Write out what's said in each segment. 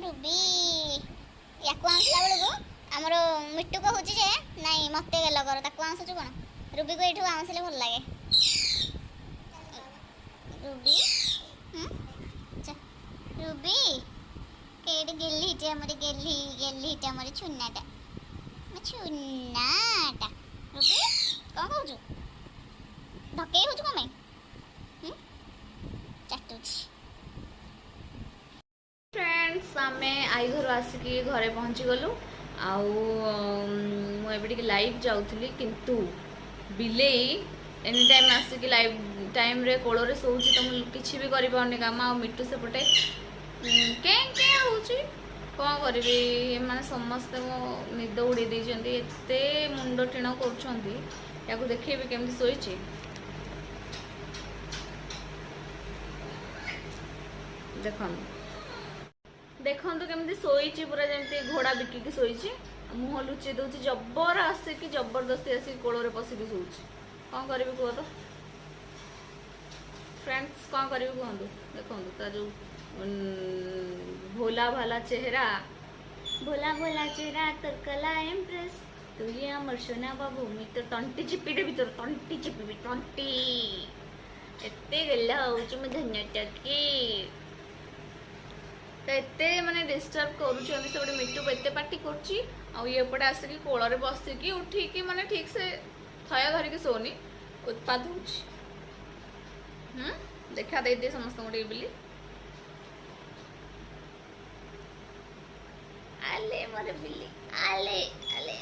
Ruby या आंसला बेलू आमर मिट्टू कहूँ जे नाई मत गेल कर ताको आंसुचु कौन रुबी को ये आंसले भल लगे रुबी रुबी केडी गेली हिटे हमरे गेली गेली हिटे हमरे छुन्नाटा छुन्नाटा रुबी कौन कहूँ धके हो कमे चाटुची फ्रेंड्स आमे आई घर आसिकी घरे पहुँची गलु आउ लाइव जाऊली किंतु बिलेई एनी टाइम आसिकी लाइव टाइम रे कोल रे सोची तो किसी भी करि पाउनी काम आ मिट्टू सेपटे के होची कौन करी माने समस्त मो निद उड़ी देइछंती एते मुंड टिण करूछंती याको देखेबी केमती सोईची देखो केमती शोची पूरा जमी घोड़ा बिकिकी शोची मुह लुचे दौर जबर आसिकी जबरदस्ती आसिक कोल पशिकी शोची कौन करी कह तो फ्रेंड्स कौन करी कहतु देखो ता जो भोला भाला चेहरा भोला भोला चेहरा तोर कला इम्प्रेस तू ये अमर सोना बाबू मी तो तंटी चिपी भी तोर तंटी चिपी तंटी एते गला हो धन्य टकी तो एते माने डिस्टर्ब करूछन से गोटे मिट्टू एते पार्टी करछि आ ये पटे आसिकी कोଳରେ बसिकी उठिकी माने ठीक से थया धरिकी सोनी उत्पाद होछि देखा दे दे समस्त गोटे बिली आले मोरे बिली आले आले आ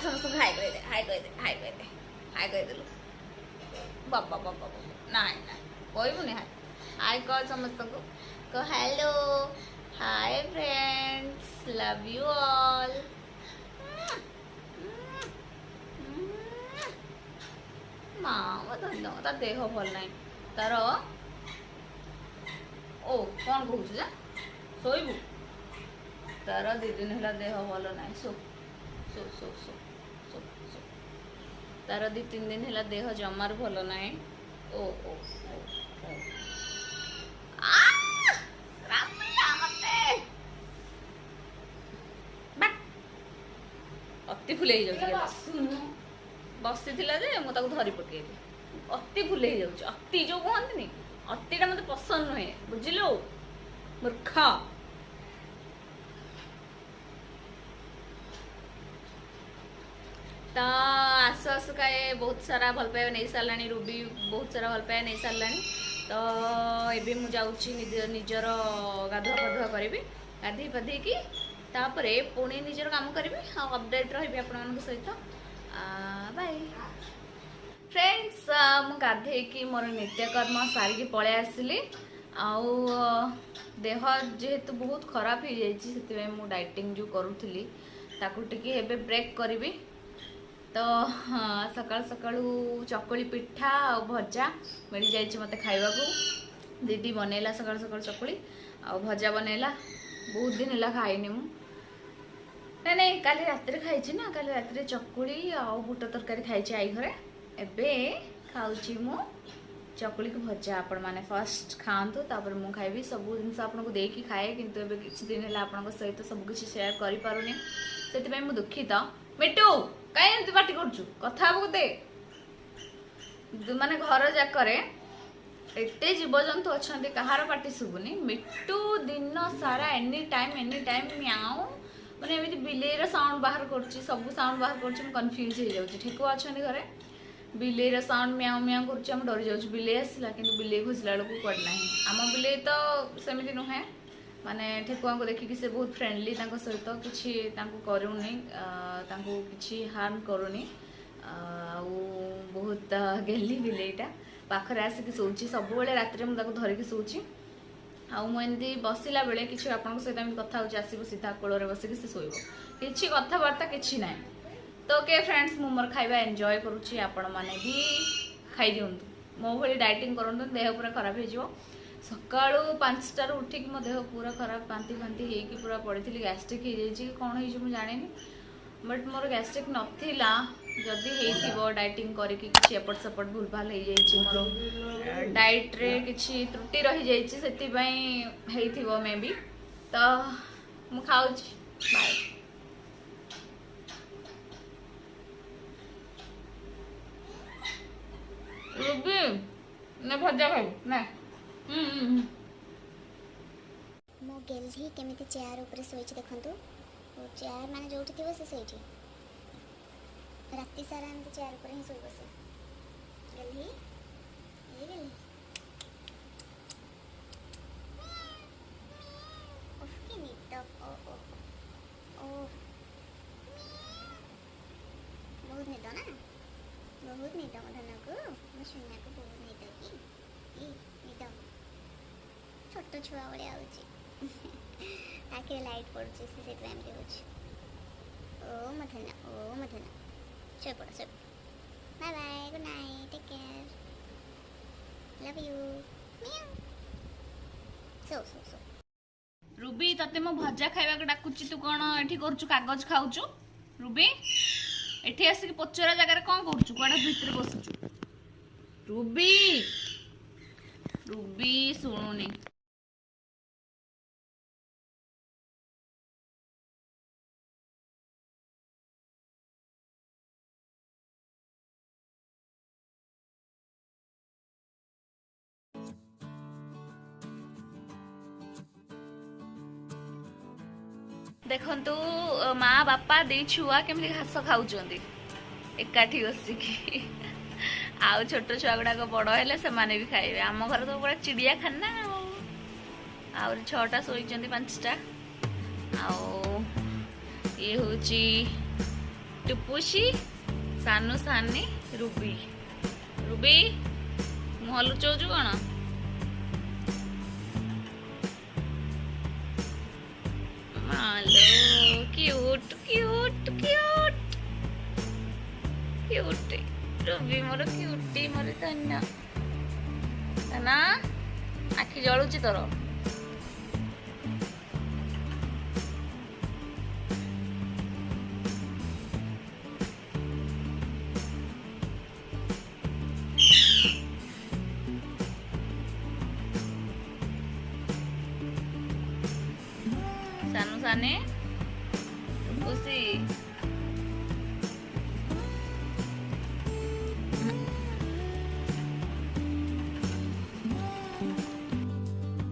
समस्त हाय कह दे हाय कह दे हाय कह दे हाय कह देलु बाबा बाबा नाइ ना कहबुनी हाय हाय कह समस्त को कह hello hi friends love you all माँ धन्य तार देह भल ना तार ओ कौन कहूँ शोबू तार 2 दिन है देह भल ना सो सो सो सो सो सो तार 2-3 दिन है देह जमार भल ना ओ ओ ओ अति फुले बसी जे मुझे धरी पकेली अति फुले अति जो कहती अतिटा मत पसंद नुहे बुझिलु मूर्ख तो आसु आसु का बहुत सारा भल पाइबा नहीं सारा रूबी बहुत सारा भल पाइबा नहीं सारा तो ये मुझे जाऊँगी निजर गाधुआ पाधुआ करी गाधे पाधे की तापर पुणी निजर काम करी अपडेट रही आपण सहित बाय फ्रेंड्स मु गाधे की मोर नित्यकर्म सारिकी पळे आसली आउ देह जेहेतु बहुत खराब हो जाए मु डाइटिंग जो करूली ताकू टिके एबे ब्रेक करी तो सकाल सकाळू चकुली पिठा आ भजा मिल जाइए मत खाइबा को दीदी बनैला सकाल सकाल चकुली आ भजा बनैला बहुत दिन है खाइनी मु नहीं नहीं काली रात खाई ना काली रात चकुली आ बुट तरकारी खाई आई घरे एबे खाऊची मु चकुली को भजा आपण माने फर्स्ट खातु तापर मु खाइबी सब जिन आपको देकी खाए किंतु एबे किछि दिन है आपण सहित सब किछि शेयर करि पारुनी सेति मैं दुखित मिट्टू कहीं एमती पार्टी करछु कथा को दे माने घर जाकरे एते जीवजंतु अच्छा कहार पार्टी शुभुनी मिट्टू दिन सारा एनी टाइम म्याऊ माने एमती बिलेर साउंड बाहर करछि सब साउंड बाहर करछि हम कंफ्यूज हो जाउछि ठीक अच्छा घरे बिलेर साउंड म्याऊ म्याऊ करछि हम डर जाउछि बिले आसला किंतु बिले खोजला बेलू पड़ नाही आम बिले तो सेमिति नुहे माने ठेकुआ को देखिकी से बहुत फ्रेंडली सहित किसी करूनी किसी हार्म करूनी बहुत गेली बिलेटा पाखरे आसिक शोची सब रात में मुझे धरिकी शोची आमती बसला बेले कि आप सहित कथा आसब सीधा कोल बसिक से शोब कि कथबार्ता कि ना तो ओके फ्रेंड्स मु मोर खाइबा एंजॉय करुच्ची आपण मैंने भी खाई दिंतु मो भाई डाइटिंग करूँ देह पूरा खराब हो सकाळू 5टार उठिक मो देह पूरा खराब बांती बांती होगी पूरा पड़ी गैस्ट्रिक हो जाए कौन हो जानी बट मोर गैस्ट्रिक नथिला जदि हो डाइटिंग करके किसी एपट सेपट भूल भाल हो जाए मोर डाइट रे किसी त्रुटि रही जाइए से मे बी तो ମୁଁ ଖାଉଛି ବାଏ। ରୁବି ନା ଭଜା ଖାଇବୁ ନା? ମୋ ଗେଲ୍ହି କେମିତି ଚେୟାର ଉପରେ ଶୋଇଛି ଦେଖନ୍ତୁ। ଚେୟାର ମାନେ ଯୋଉଠି ଥିବ ସେ ସେଇଠି ରାତି ସାରା ଏମିତି ଚେୟାର ଉପରେ ହିଁ ଶୋଇବ ସେ। ଗେଲ୍ହି ଏ ଗେଲ୍ହି ଓଃ କି ନିଦ। ଓ ଓ ଓ ବହୁତ ନିଦ ନା, ବହୁତ ନିଦ ମୋ ଧନକୁ, ମୋ ସୁନାକୁ ବହୁତ ନିଦ କି ନିଦ। ଛୋଟ ଛୁଆ ଭଳିଆ ହେଉଛି। ଆଖିରେ ଲାଇଟ୍ ପଡ଼ୁଛି ସେ ସେଥିପାଇଁ ଏମିତି ହେଉଛି। ଓ ମୋ ଧନ, ଓ ମୋ ଧନ, ଶୋଇପଡ଼ ଶୋଇପଡ଼। Bye bye, good night, take care, love you, ମିଆଉ। ଶୋ ଶୋ ଶୋ। ରୁବି ତତେ ମୁଁ ଭଜା ଖାଇବାକୁ ଡାକୁଛି, ତୁ କଣ ଏଠି କରୁଛୁ? କାଗଜ ଖାଉଛୁ? ରୁବି ଏଠି ଆସିକି ପଚରା ଜାଗାରେ କଣ କରୁଛୁ? କୁଆଡେ ଭିତରେ ବସୁଛୁ? Ruby Ruby ଶୁଣୁନି। ଦେଖନ୍ତୁ ମା ବାପା ଦି ଛୁଆ କେମିତି ଘାସ ଖାଉଛନ୍ତି ଏକାଠି ବସିକି। ଆଉ ଛୋଟ ଛୁଆ ଗୁଡାକ ବଡ ହେଲେ ସେମାନେ ବି ଖାଇବେ। ଆମ ଘରେ ତ ପୁରା ଚିଡିଆଖାନା। ଆହୁରି 6ଟା ଶୋଇଛନ୍ତି, 5ଟା। ଆଉ ଇଏ ହଉଛି ଟୁପୁସି, ସାନୁ ସାନି, ରୁବି। ରୁବି ମୁହଁ ଲୁଚଉଛୁ କଣ? ମାଲୋ cute cute cute cute. Ruby ମୋର କ୍ୟୁଟି, ମୋର ଧନ୍ୟ। ନା ଆଖି ଜଳୁଛି ତୋର? ସାନୁ ସାନି ଖୁସି।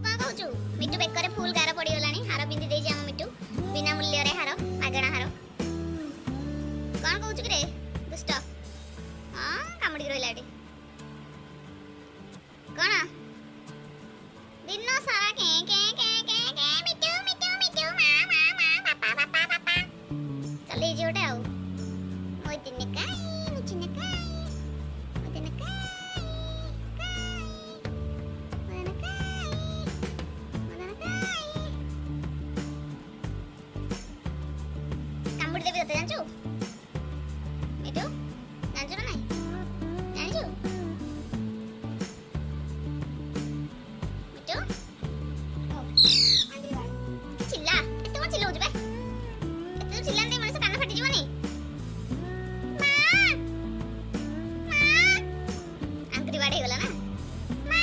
କଣ କହୁଛୁ? ମିଟୁ ବେକରେ ଫୁଲ ଗାର ପଡିଗଲାଣି। ହାର ପିନ୍ଧି ଦେଇଛି ଆମ ମିଟୁ, ବିନା ମୂଲ୍ୟରେ ହାର, ମାଗଣା ହାର। କଣ କହୁଛୁ କିରେ ଦୁଷ୍ଟ? ହଁ କାମୁଡ଼ିକି ରହିଲା ଏଠି। କଣ ଦିନ ସାରା କେ କେ କେ କେ କେ ମିଟୁ ମିଟୁ ମିଟୁ ମା ମା ମା ବାପା ବାପା ବାପା ଚଲେଇଛି ଗୋଟେ ଆଉ। ମୋ ଦିନେ କାଇ ମିଚିନେ କାଇ, ମୋ ଦିନେ କାଇ କାଇ, ମୋ ଦିନେ କାଇ, ମୋ ଦିନେ କାଇ। କାମୁଡ଼ି ଦେବି ତତେ ଜାଣିଛୁ ମିଟୁ, ଜାଣିଛୁ ନା ନାଇଁ? ଜାଣିଛୁ ମିଟୁ? ଚିଲ୍ଲା, ଏତେ କଣ ଚିଲ୍ଲଉଛୁ ବେ? ଏତେ ଯୋର ଚିଲ୍ଲାନ୍ତି ମଣିଷ କାନ ଫାଟିଯିବନି? ମା ମା ଆଙ୍ଗୁଠି ବାଡ ହେଇଗଲା ନା? ମା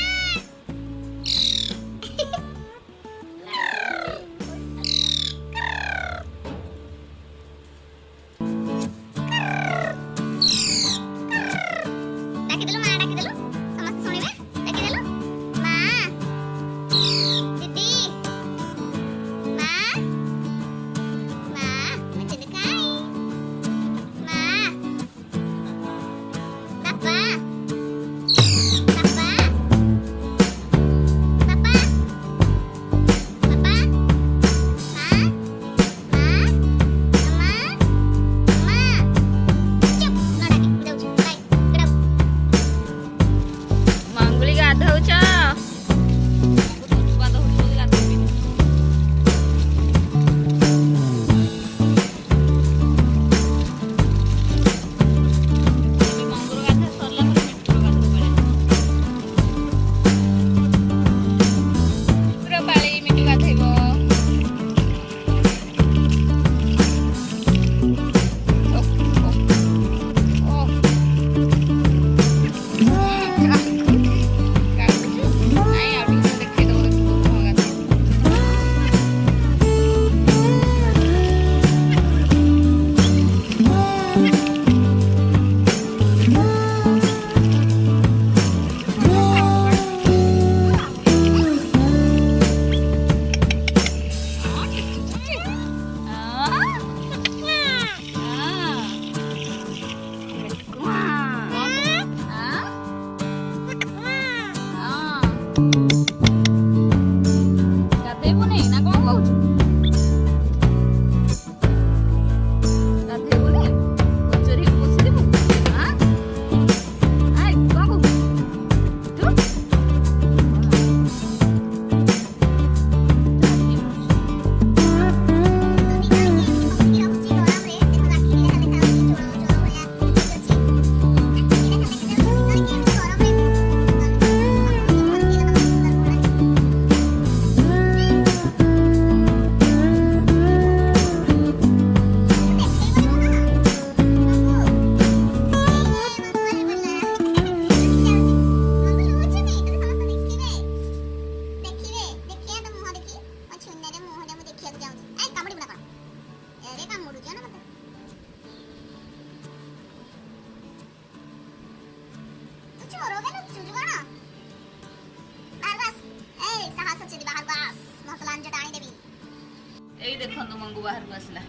एई देखंतु मंगू बाहर को आसला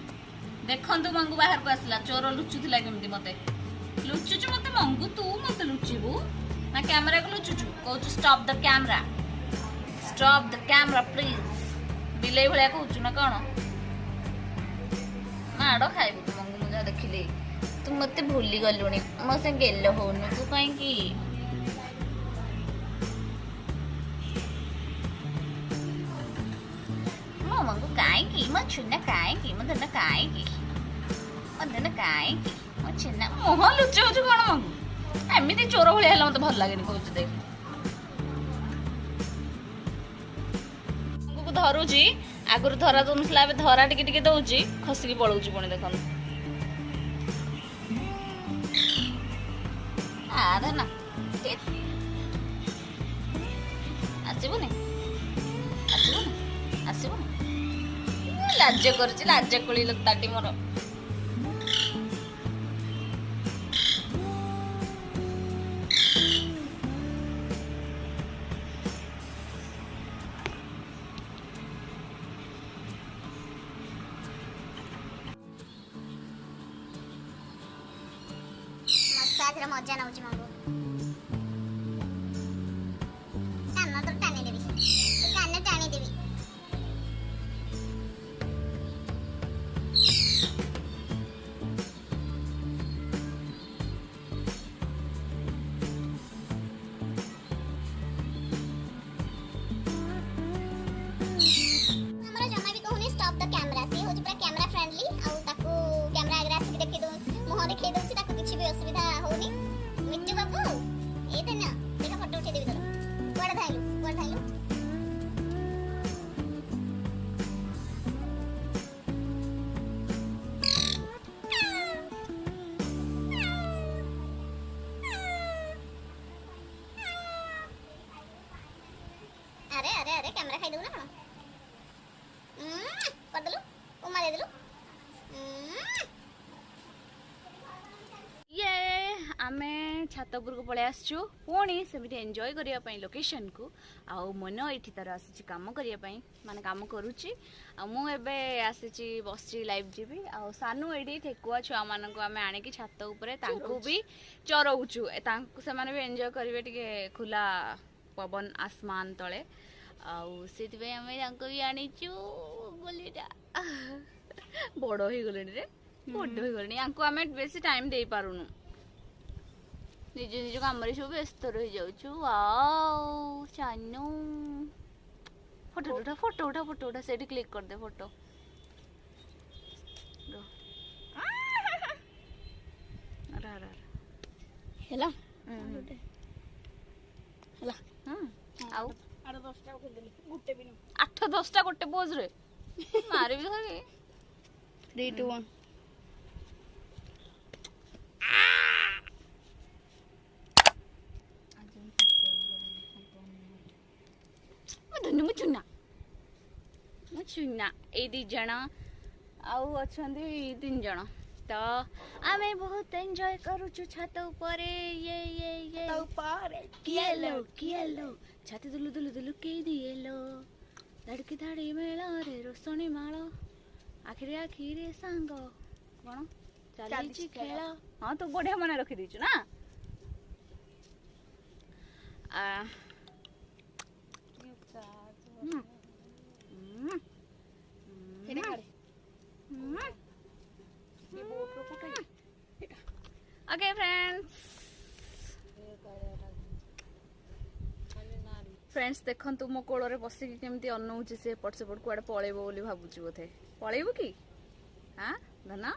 देखंतु मंगू बाहर को आसला चोर लुचुथिला केमती मते लुचुचु मते मंगू तू मते लुचिबू ना कैमरा को लुचुचु कहू स्टॉप द कैमरा प्लीज बिलेई भलिया कहू ना कौन माड़ खाइबू तू मंगू मुझे देखिले तू मते भूली गलुनी मो से गेल होनु तू कहीं की मंगू काहेगी मो छुना काहेगी मो धन काहेगी मो छुना मोह लुचे होछु कोन मंगू एमिति चोर भलिया हला मते भल लागेनी कहू देख मंगू को धरुची आगुर धरा दउनसला बे धरा टिके टिके दउची खसिकी पळौची पुणी देखन आ धना आसिबुनी लाज करछि लाज कळी लगताटी मोर मसाज रे मजा नउची मंगू कान तो टाणी देबी कान टाणी देबी हमरा जमा भी कहूनी स्टॉप द कैमरा से होची पूरा कैमरा फ्रेंडली आ ताको कैमरा आगे आसी देखि दो मुह देखि दउची ताको किछि भी असुविधा होनी मिट्टू बाबू ए देना देखा फोटो उठे देबी तोर कोड धाइलु अरे कैमरा खाई दउ ना कर दलु उमा दे दलु ये आमे छातपुर को पळे आसछु पुणी सेमिति एन्जॉय करिया पई लोकेशन को आ मन एठी तर आसी काम करिया पई माने काम करूची आ मु एबे आसी बसची लाइव जीबी आ सानु एडी ठेकुआ छुआ मान को आमे आने की छात ऊपर तांको भी चरौछु तांको से माने भी एन्जॉय करिवे टिके खुला पवन आसमान तळे आउ सेति पे आमे तांको भी आनिछु बोलीटा बड़ हो गले रे बड़ हो गले यांको आमे बेसी टाइम दे पारुनु निज निज काम रे सब व्यस्त रह जाउछु वाओ चानु फोटो उठा सेठी क्लिक कर दे फोटो अरे हेला आउ 8-10टा गोटे भी 8-10टा गोटे पोज रे मारे भी होगे 3 2 1 मुचुना ए 2 जण आउ अछंदी 3 जण तो आमे बहुत एंजॉय करूछु छात ऊपर ये ऊपर किएलो छाती दुलु के दिएलो धड़की धाड़ी मेला रे रोसणी माळ आखिरे सांग कोन चालीची खेला हां तो बढ़िया मने रखी दीछु ना ओके फ्रेंड्स देखंतु मो कोଳରେ बसिकी केमती अनौची से पट से पट कुआडे पळेबो बोली भाबुची बोथे पळेबो की हां धना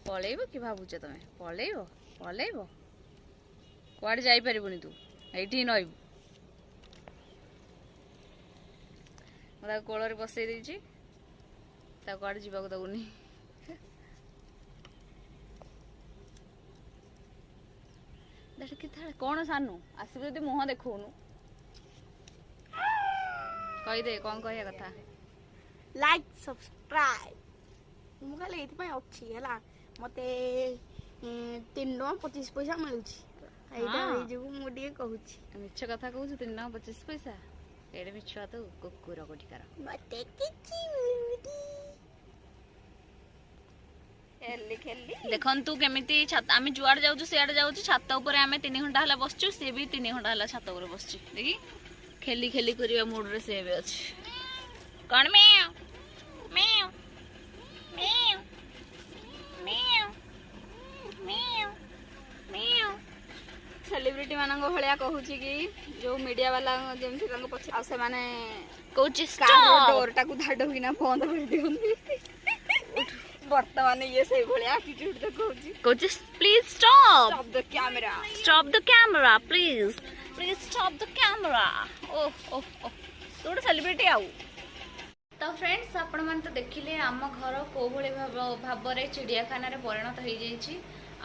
पळेबो की भाबुचे तमे पळेबो कुआडे जाई परिबोनी तू एठी नइबो मदा कोଳରେ बसई देची ता कुआडे जीवाको दउनी देखि था कोन सानु आसी जदी मुह देखौनु कहि दे कोन कहया कथा लाइक सब्सक्राइब मु खाली एथि पय अछि हला मते 3.25 पैसा मिलुछि एटा ए जगु मु दिए कहूछि मिछ कथा कहू 3.25 पैसा एडे मिछ तो कुकुर कोठिकार मते किछि मिलुछि खेली देखंतु केमिति आम जुआड़ जाऊँ सियाड़े जाऊँ छात उपर आम 3 घंटा है बसचु सी भी 3 घंटा है छात उपर बस देखी खेली खेली करवा मूड रे से भी अच्छी कौन म्याऊ म्याऊ म्याऊ म्याऊ म्याऊ म्याऊ सेलिब्रिटी मानक भलिया कहूची कि जो मीडिया वाला जेमति तांको पछ आ से माने कोची कार डोर टाकू धाडो किना बंद कर दियंती वर्तमान ये सही भलिया एटीट्यूड तो कहूची कोची please stop stop the camera please stop the camera oh oh oh तो गोटे सेलिब्रिटी आउ तो फ्रेंड्स आपण मन तो देखिले आम घर को भली भाव रे चिड़ियाखाना रे परिणत हो जाइछि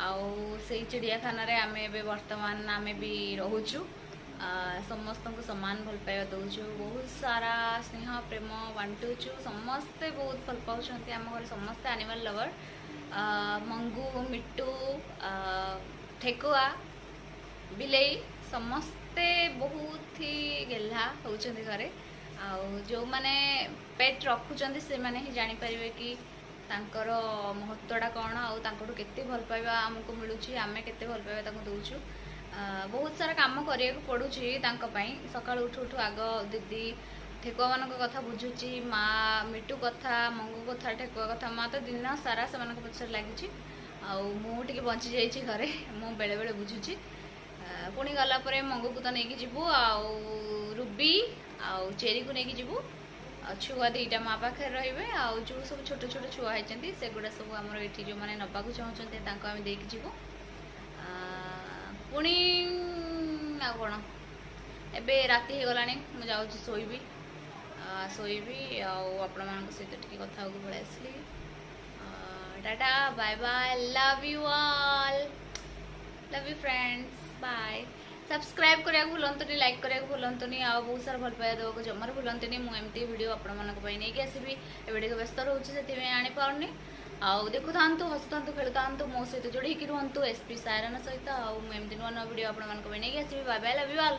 आउ से चिड़ियाखाना रे आमे बे वर्तमान आमे भी रहूछु समस्त को समान भल पाइबा दउछु बहुत सारा स्नेह प्रेम बांटुछु समस्ते बहुत भल पाउछंती आम घर समस्ते एनिमल लवर मंगू मिट्टू ठेकुआ बिलेई समस्ते बहुत ही गेल्हा होउछंती घरे आउ जो माने पेट रखुचंती से माने ही जानि परिबे कि तांकर महत्वटा कौन आउ तांकटू केते भल पाइबा हमको मिलुची आमे केते भल पाइबा तांको दउछु बहुत सारा काम करिया पड़ुची सकाल उठू उठू आग दीदी ठेकुआ मान कथा बुझुची माँ मिट्टू कथा मंगू कथा ठेकुआ कथा माँ तो दिन सारा से पछर लगी मुझे बंची जाइए घरे मु बेले बेले बुझुची पुणी गला मंगू को तो नहीं जीवु रूबी आउ चेरी को नहीं जीवु छुआ दुईटा माँ पाखे रे आउ जो सब छोट छोट छुआ होती से गुड़ा सब आम ये जो मैंने नवाक चाहते देकी जीवु पुणी आ कौन एबे राति हो गलानी मु जाऊँ शोबी आपण मान सहित टी कथा पड़े आसली tata bye bye love you all love you friends bye subscribe करा भूलतुनि लाइक करा भूलतुनि आ बहुत सारा भल पाइबा देवाक जमार भूलतुनि मुझे वीडियो आपण मानक नहीं आसबि एबे व्यस्त रोचे से आनी पाउनी आउ देखु था हसु था खेलु था मो सहित जोड़ी रुहतु एसपी सायरन सहित आमती नुआ नुआ वीडियो आप नहीं आसबि bye bye love you all